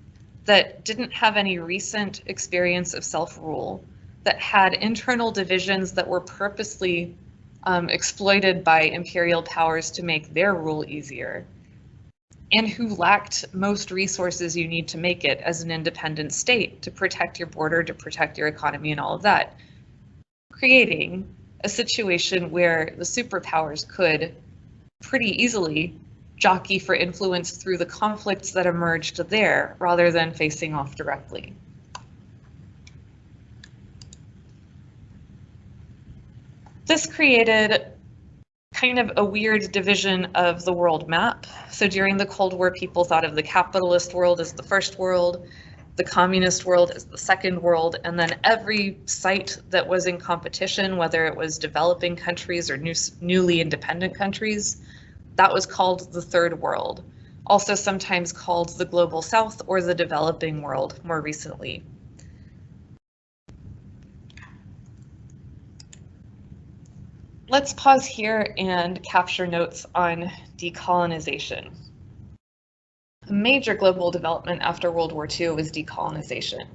Speaker 1: that didn't have any recent experience of self-rule, that had internal divisions that were purposely exploited by imperial powers to make their rule easier, and who lacked most resources you need to make it as an independent state to protect your border, to protect your economy, and all of that, creating a situation where the superpowers could pretty easily jockey for influence through the conflicts that emerged there rather than facing off directly. This created kind of a weird division of the world map. So during the Cold War, people thought of the capitalist world as the first world, the communist world as the second world, and then every site that was in competition, whether it was developing countries or newly independent countries, that was called the third world, also sometimes called the global south or the developing world more recently. Let's pause here and capture notes on decolonization. A major global development after World War II was decolonization.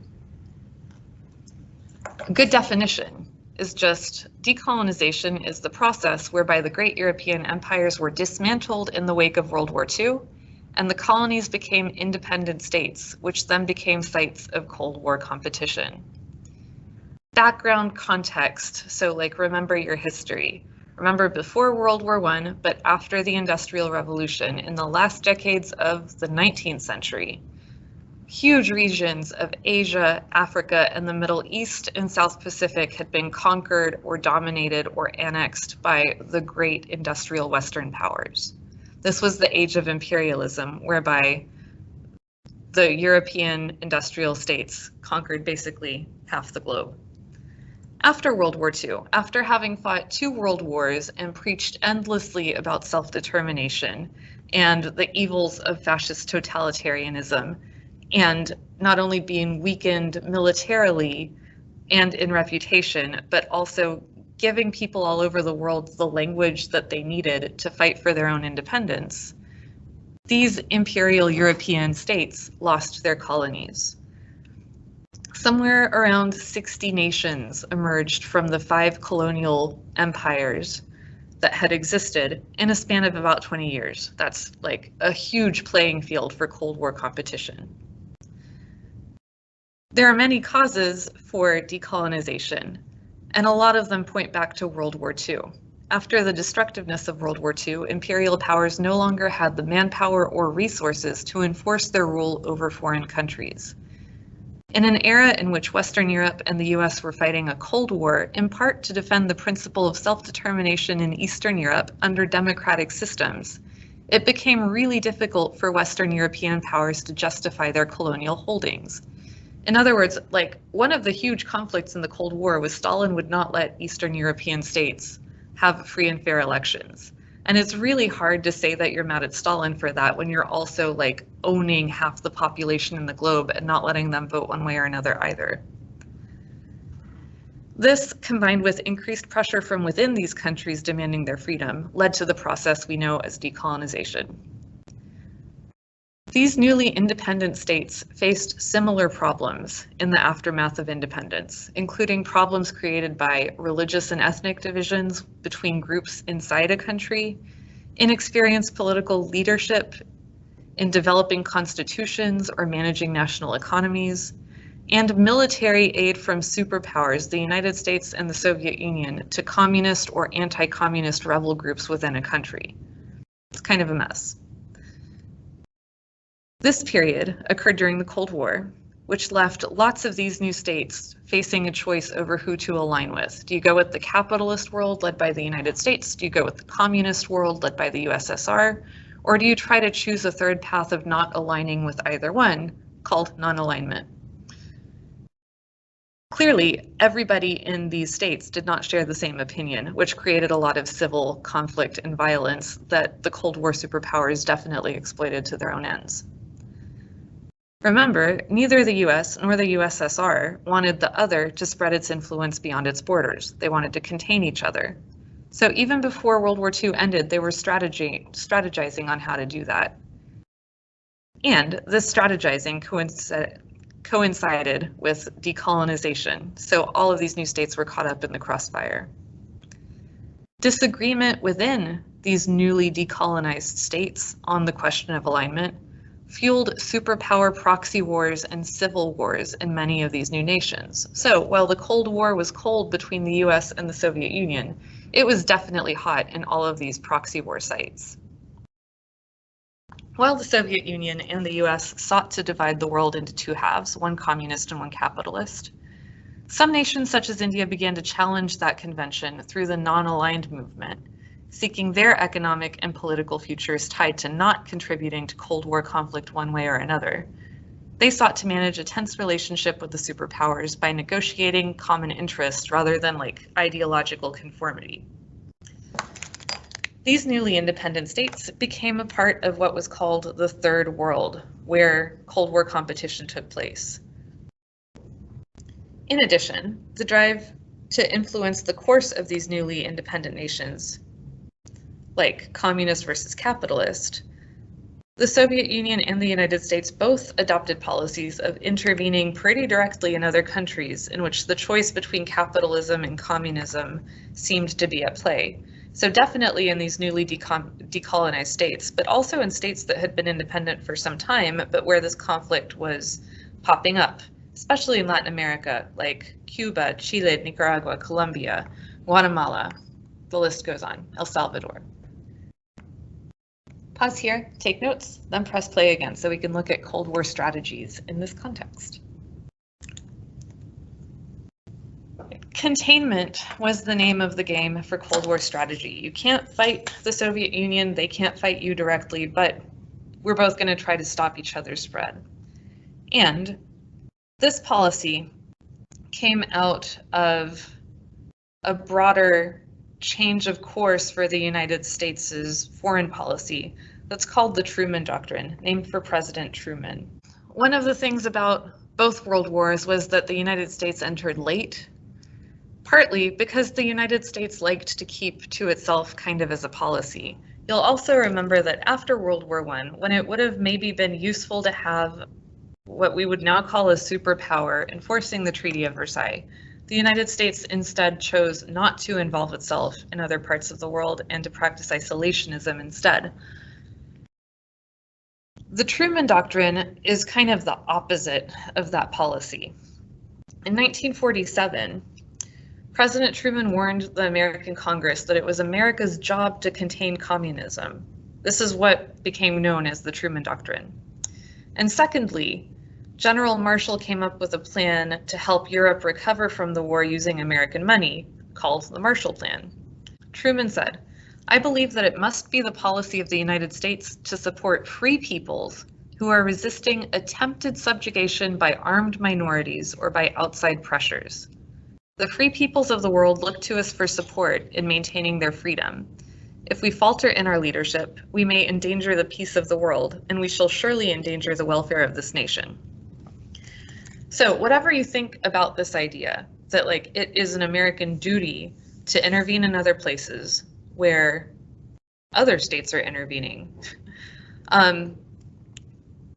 Speaker 1: A good definition is just decolonization is the process whereby the great European empires were dismantled in the wake of World War II, and the colonies became independent states, which then became sites of Cold War competition. Background context, so like remember your history. Remember before World War I, but after the Industrial Revolution in the last decades of the 19th century. Huge regions of Asia, Africa, and the Middle East and South Pacific had been conquered or dominated or annexed by the great industrial Western powers. This was the age of imperialism, whereby the European industrial states conquered basically half the globe. After World War II, after having fought 2 world wars and preached endlessly about self-determination and the evils of fascist totalitarianism, and not only being weakened militarily and in reputation, but also giving people all over the world the language that they needed to fight for their own independence, these imperial European states lost their colonies. Somewhere around 60 nations emerged from the 5 colonial empires that had existed in a span of about 20 years. That's like a huge playing field for Cold War competition. There are many causes for decolonization, and a lot of them point back to World War II. After the destructiveness of World War II, imperial powers no longer had the manpower or resources to enforce their rule over foreign countries. In an era in which Western Europe and the US were fighting a Cold War, in part to defend the principle of self-determination in Eastern Europe under democratic systems, it became really difficult for Western European powers to justify their colonial holdings. In other words, like one of the huge conflicts in the Cold War was Stalin would not let Eastern European states have free and fair elections. And it's really hard to say that you're mad at Stalin for that when you're also like owning half the population in the globe and not letting them vote one way or another either. This, combined with increased pressure from within these countries demanding their freedom, led to the process we know as decolonization. These newly independent states faced similar problems in the aftermath of independence, including problems created by religious and ethnic divisions between groups inside a country, inexperienced political leadership in developing constitutions or managing national economies, and military aid from superpowers, the United States and the Soviet Union, to communist or anti-communist rebel groups within a country. It's kind of a mess. This period occurred during the Cold War, which left lots of these new states facing a choice over who to align with. Do you go with the capitalist world led by the United States? Do you go with the communist world led by the USSR? Or do you try to choose a third path of not aligning with either one, called non-alignment? Clearly, everybody in these states did not share the same opinion, which created a lot of civil conflict and violence that the Cold War superpowers definitely exploited to their own ends. Remember, neither the US nor the USSR wanted the other to spread its influence beyond its borders. They wanted to contain each other. So even before World War II ended, they were strategizing on how to do that. And this strategizing coincided with decolonization, so all of these new states were caught up in the crossfire. Disagreement within these newly decolonized states on the question of alignment fueled superpower proxy wars and civil wars in many of these new nations. So while the Cold War was cold between the US and the Soviet Union, it was definitely hot in all of these proxy war sites. While the Soviet Union and the US sought to divide the world into two halves, one communist and one capitalist, some nations such as India began to challenge that convention through the non-aligned movement, seeking their economic and political futures tied to not contributing to Cold War conflict one way or another. They sought to manage a tense relationship with the superpowers by negotiating common interests rather than ideological conformity. These newly independent states became a part of what was called the Third World, where Cold War competition took place. In addition, the drive to influence the course of these newly independent nations, like communist versus capitalist, the Soviet Union and the United States both adopted policies of intervening pretty directly in other countries in which the choice between capitalism and communism seemed to be at play. So definitely in these newly decolonized states, but also in states that had been independent for some time, but where this conflict was popping up, especially in Latin America, like Cuba, Chile, Nicaragua, Colombia, Guatemala, the list goes on, El Salvador. Pause here, take notes, then press play again so we can look at Cold War strategies in this context. Containment was the name of the game for Cold War strategy. You can't fight the Soviet Union, they can't fight you directly, but we're both going to try to stop each other's spread. And this policy came out of a broader change of course for the United States' foreign policy that's called the Truman Doctrine, named for President Truman. One of the things about both world wars was that the United States entered late, partly because the United States liked to keep to itself kind of as a policy. You'll also remember that after World War I, when it would have maybe been useful to have what we would now call a superpower enforcing the Treaty of Versailles, the United States instead chose not to involve itself in other parts of the world and to practice isolationism instead. The Truman Doctrine is kind of the opposite of that policy. In 1947, President Truman warned the American Congress that it was America's job to contain communism. This is what became known as the Truman Doctrine. And secondly, General Marshall came up with a plan to help Europe recover from the war using American money, called the Marshall Plan. Truman said, "I believe that it must be the policy of the United States to support free peoples who are resisting attempted subjugation by armed minorities or by outside pressures. The free peoples of the world look to us for support in maintaining their freedom. If we falter in our leadership, we may endanger the peace of the world, and we shall surely endanger the welfare of this nation." So whatever you think about this idea, that it is an American duty to intervene in other places where other states are intervening,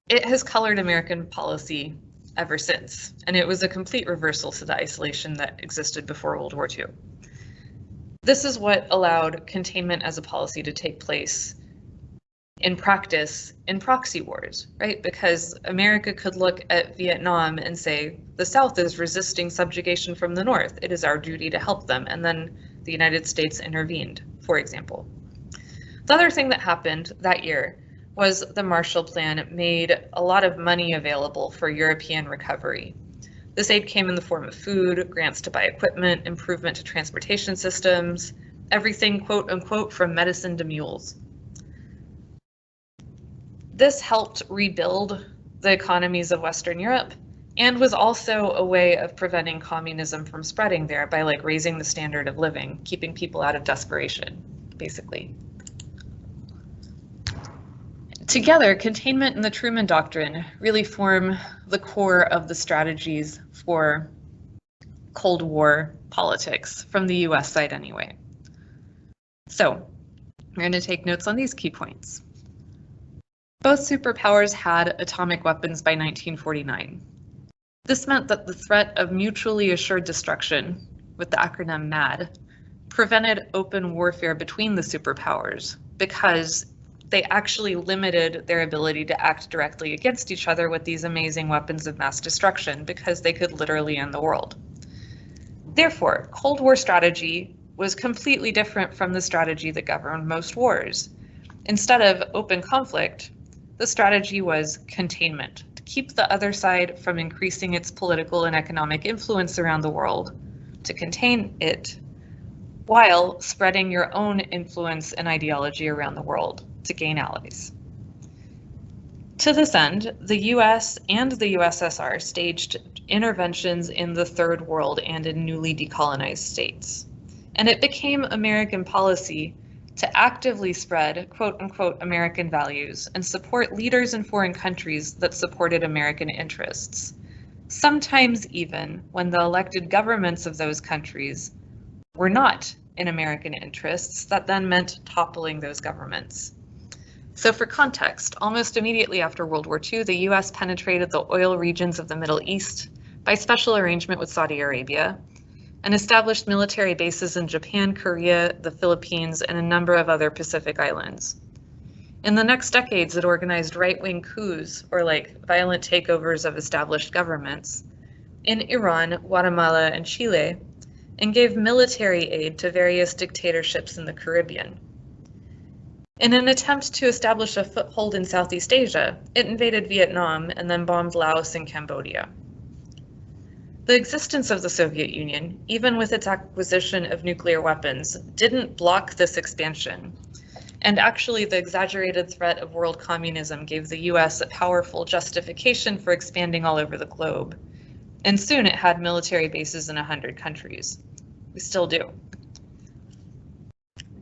Speaker 1: it has colored American policy ever since, and it was a complete reversal to the isolation that existed before World War II. This is what allowed containment as a policy to take place in practice in proxy wars, right? Because America could look at Vietnam and say, the South is resisting subjugation from the North. It is our duty to help them. And then the United States intervened, for example. The other thing that happened that year was the Marshall Plan made a lot of money available for European recovery. This aid came in the form of food, grants to buy equipment, improvement to transportation systems, everything quote unquote from medicine to mules. This helped rebuild the economies of Western Europe and was also a way of preventing communism from spreading there by like raising the standard of living, keeping people out of desperation, basically. Together, containment and the Truman Doctrine really form the core of the strategies for Cold War politics, from the US side anyway. So, we're going to take notes on these key points. Both superpowers had atomic weapons by 1949. This meant that the threat of mutually assured destruction, with the acronym MAD, prevented open warfare between the superpowers because they actually limited their ability to act directly against each other with these amazing weapons of mass destruction because they could literally end the world. Therefore, Cold War strategy was completely different from the strategy that governed most wars. Instead of open conflict, the strategy was containment, to keep the other side from increasing its political and economic influence around the world, to contain it, while spreading your own influence and ideology around the world to gain allies. To this end, the US and the USSR staged interventions in the Third World and in newly decolonized states. And it became American policy to actively spread quote-unquote American values and support leaders in foreign countries that supported American interests, sometimes even when the elected governments of those countries were not in American interests, that then meant toppling those governments. So for context, almost immediately after World War II, the US penetrated the oil regions of the Middle East by special arrangement with Saudi Arabia and established military bases in Japan, Korea, the Philippines, and a number of other Pacific islands. In the next decades, it organized right-wing coups, or like violent takeovers of established governments, in Iran, Guatemala, and Chile, and gave military aid to various dictatorships in the Caribbean. In an attempt to establish a foothold in Southeast Asia, it invaded Vietnam and then bombed Laos and Cambodia. The existence of the Soviet Union, even with its acquisition of nuclear weapons, didn't block this expansion. And actually, the exaggerated threat of world communism gave the US a powerful justification for expanding all over the globe. And soon it had military bases in 100 countries. We still do.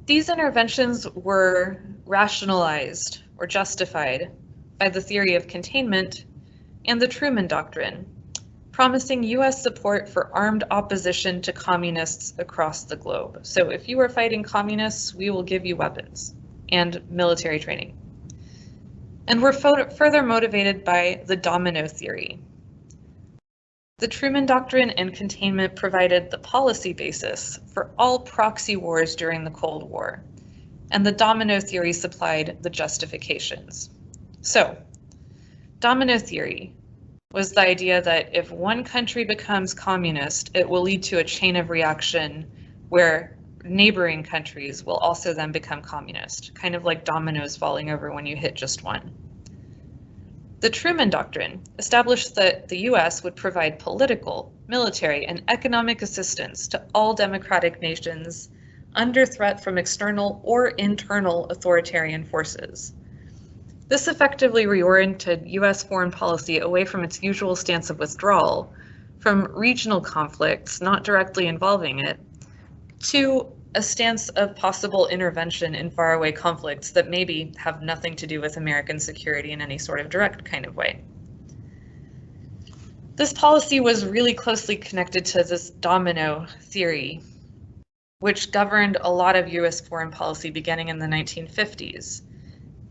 Speaker 1: These interventions were rationalized or justified by the theory of containment and the Truman Doctrine, promising US support for armed opposition to communists across the globe. So if you are fighting communists, we will give you weapons and military training. And we're further motivated by the domino theory. The Truman Doctrine and containment provided the policy basis for all proxy wars during the Cold War, and the domino theory supplied the justifications. So, domino theory was the idea that if one country becomes communist, it will lead to a chain of reaction where neighboring countries will also then become communist, kind of like dominoes falling over when you hit just one. The Truman Doctrine established that the US would provide political, military, and economic assistance to all democratic nations under threat from external or internal authoritarian forces. This effectively reoriented US foreign policy away from its usual stance of withdrawal from regional conflicts not directly involving it to a stance of possible intervention in faraway conflicts that maybe have nothing to do with American security in any sort of direct kind of way. This policy was really closely connected to this domino theory, which governed a lot of US foreign policy beginning in the 1950s,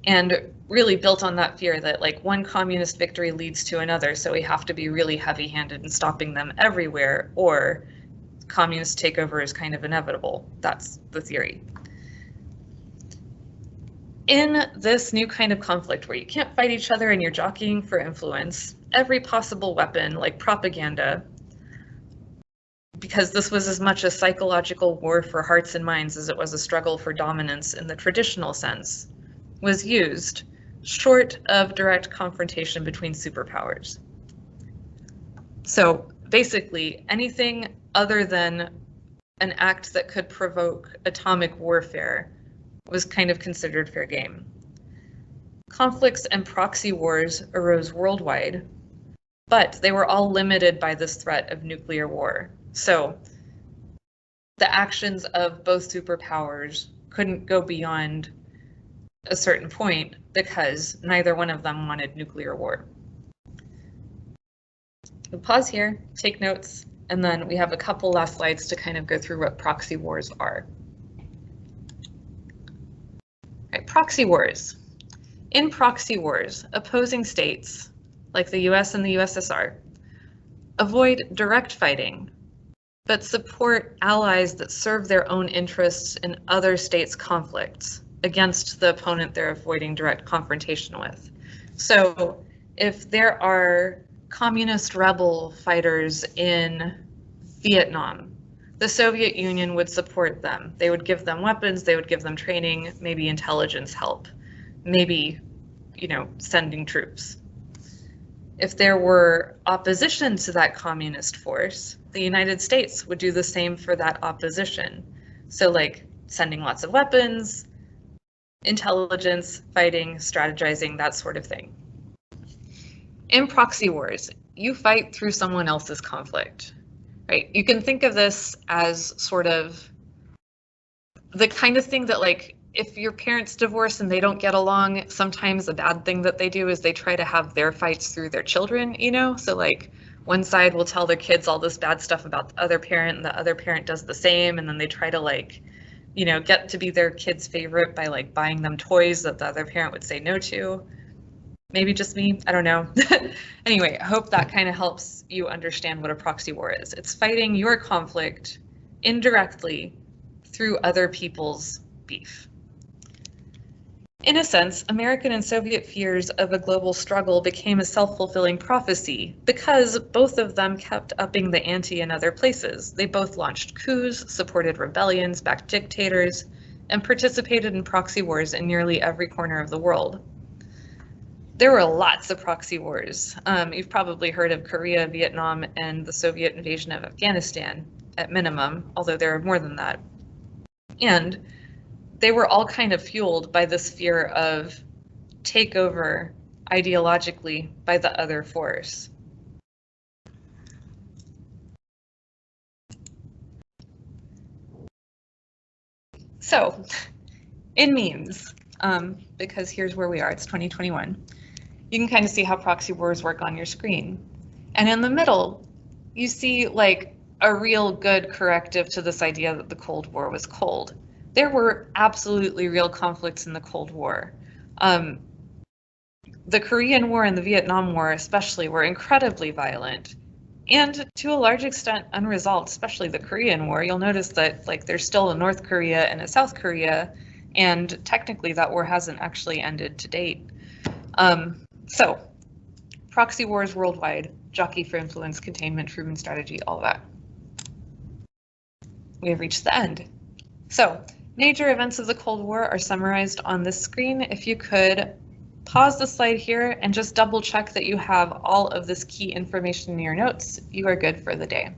Speaker 1: and really built on that fear that like one communist victory leads to another, so we have to be really heavy-handed in stopping them everywhere, or communist takeover is kind of inevitable. That's the theory. In this new kind of conflict where you can't fight each other and you're jockeying for influence, every possible weapon, like propaganda, because this was as much a psychological war for hearts and minds as it was a struggle for dominance in the traditional sense, was used, short of direct confrontation between superpowers. So basically, anything other than an act that could provoke atomic warfare was kind of considered fair game. Conflicts and proxy wars arose worldwide, but they were all limited by this threat of nuclear war. So the actions of both superpowers couldn't go beyond a certain point because neither one of them wanted nuclear war. We'll pause here, take notes, and then we have a couple last slides to kind of go through what proxy wars are. Right, proxy wars. In proxy wars, opposing states, like the US and the USSR, avoid direct fighting, but support allies that serve their own interests in other states' conflicts against the opponent they're avoiding direct confrontation with. So if there are communist rebel fighters in Vietnam, the Soviet Union would support them. They would give them weapons, they would give them training, maybe intelligence help, maybe, sending troops. If there were opposition to that communist force, the United States would do the same for that opposition. So like sending lots of weapons, intelligence, fighting, strategizing, that sort of thing. In proxy wars, you fight through someone else's conflict, right? You can think of this as sort of the kind of thing that, like, if your parents divorce and they don't get along, sometimes a bad thing that they do is they try to have their fights through their children, So like one side will tell their kids all this bad stuff about the other parent and the other parent does the same, and then they try to get to be their kid's favorite by like buying them toys that the other parent would say no to. Maybe just me, I don't know. Anyway, I hope that kind of helps you understand what a proxy war is. It's fighting your conflict indirectly through other people's beef. In a sense, American and Soviet fears of a global struggle became a self-fulfilling prophecy because both of them kept upping the ante in other places. They both launched coups, supported rebellions, backed dictators, and participated in proxy wars in nearly every corner of the world. There were lots of proxy wars. You've probably heard of Korea, Vietnam, and the Soviet invasion of Afghanistan at minimum, although there are more than that. And they were all kind of fueled by this fear of takeover ideologically by the other force. So, in memes, because here's where we are, it's 2021. You can kind of see how proxy wars work on your screen. And in the middle, you see like a real good corrective to this idea that the Cold War was cold. There were absolutely real conflicts in the Cold War. The Korean War and the Vietnam War especially were incredibly violent and to a large extent unresolved, especially the Korean War. You'll notice that like there's still a North Korea and a South Korea, and technically that war hasn't actually ended to date. So proxy wars worldwide, jockey for influence, containment, Truman strategy, all that. We have reached the end. So major events of the Cold War are summarized on this screen. If you could pause the slide here and just double check that you have all of this key information in your notes, you are good for the day.